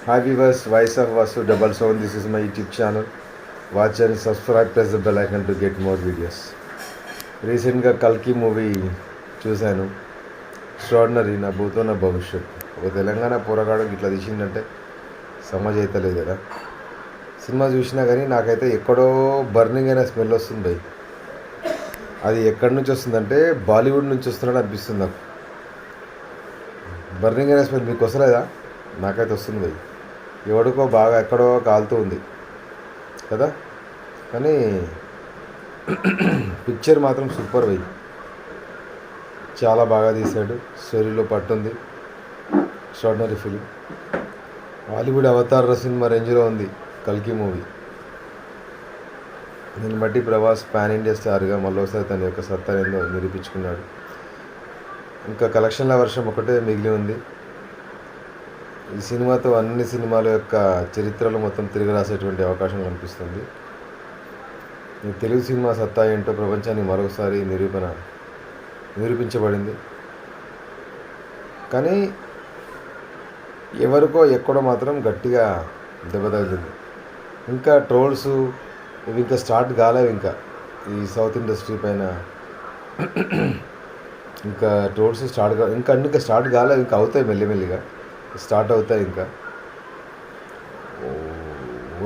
Hi viewers, Voice of Vasu 77. This is my YouTube channel. Watch and subscribe, press the bell icon to get more videos. రీసెంట్గా కల్కి movie చూశాను. Extraordinary. నా భూతో నా భవిష్యత్. ఒక తెలంగాణ పోరగాడు ఇట్లా తీసిందంటే సమాజ్ అవుతలేదు కదా. సినిమా చూసినా కానీ నాకైతే ఎక్కడో బర్నింగ్ అయిన స్మెల్ వస్తుంది. అది ఎక్కడి నుంచి వస్తుందంటే బాలీవుడ్ నుంచి వస్తున్నట్టు అనిపిస్తుంది నాకు. బర్నింగ్ అయిన స్మెల్ మీకు వస్తలేదా? నాకైతే వస్తుంది. ఎవడికో బాగా ఎక్కడో కాలుతూ ఉంది కదా. కానీ పిక్చర్ మాత్రం సూపర్ వై, చాలా బాగా తీశాడు. స్టోరీలో పట్టుంది. Extraordinary film. హాలీవుడ్ అవతార సినిమా రేంజ్లో ఉంది కల్కి మూవీ. దీన్ని బట్టి ప్రభాస్ పాన్ ఇండియా స్టార్గా మళ్ళీసారి తన యొక్క సత్తా ఏందో నిరూపించుకున్నాడు. ఇంకా కలెక్షన్ల వర్షం ఒకటే మిగిలి ఉంది. ఈ సినిమాతో అన్ని సినిమాల యొక్క చరిత్రలు మొత్తం తిరిగి రాసేటువంటి అవకాశం కనిపిస్తుంది. ఈ తెలుగు సినిమా సత్తా ఏంటో ప్రపంచానికి మరొకసారి నిరూపించబడింది. కానీ ఎవరికో ఎక్కడో మాత్రం గట్టిగా దెబ్బ తగిలింది. ఇంకా ట్రోల్స్ ఇవి ఇంకా స్టార్ట్ కాలేవు. ఇంకా ఈ సౌత్ ఇండస్ట్రీ పైన ఇంకా ట్రోల్స్ ఇంకా స్టార్ట్ కాలేవు. ఇంకా అవుతాయి, మెల్లిమెల్లిగా స్టార్ట్ అవుతాయి. ఇంకా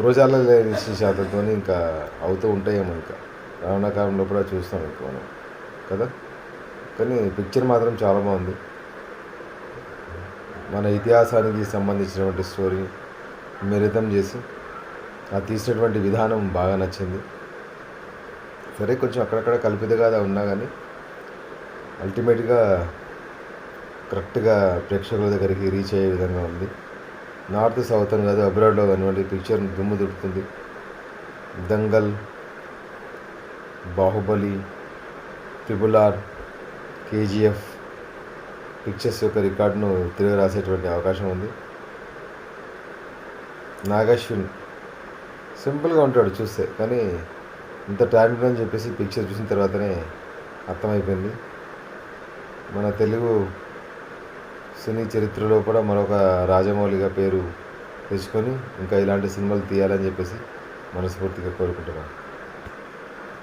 రోజాల లేని శాతంతో ఇంకా అవుతూ ఉంటాయేమో. ఇంకా రావణ కాలంలో కూడా చూస్తాం ఇంకా మనం కదా. కానీ పిక్చర్ మాత్రం చాలా బాగుంది. మన ఇతిహాసానికి సంబంధించినటువంటి స్టోరీ మిళితం చేసి అది తీసినటువంటి విధానం బాగా నచ్చింది. సరే కొంచెం అక్కడక్కడ కల్పితగా ఉన్నా కానీ అల్టిమేట్గా కరెక్ట్గా ప్రేక్షకుల దగ్గరికి రీచ్ అయ్యే విధంగా ఉంది. నార్త్ సౌత్ అని కాదు, అబ్రాడ్లో కానివ్వండి పిక్చర్ దుమ్ము దుడుతుంది. Dangal, Baahubali, RRR, KGF pictures యొక్క రికార్డును తిరిగి రాసేటువంటి అవకాశం ఉంది. నాగశ్విన్ సింపుల్గా ఉంటాడు చూస్తే, కానీ ఇంత టాలెంట్ అని చెప్పేసి పిక్చర్ చూసిన తర్వాతనే అర్థమైపోయింది. మన తెలుగు సినీ చరిత్రలో కూడా మరొక రాజమౌళిగా పేరు తెచ్చుకొని ఇంకా ఇలాంటి సినిమాలు తీయాలని చెప్పేసి మనస్ఫూర్తిగా కోరుకుంటున్నాను.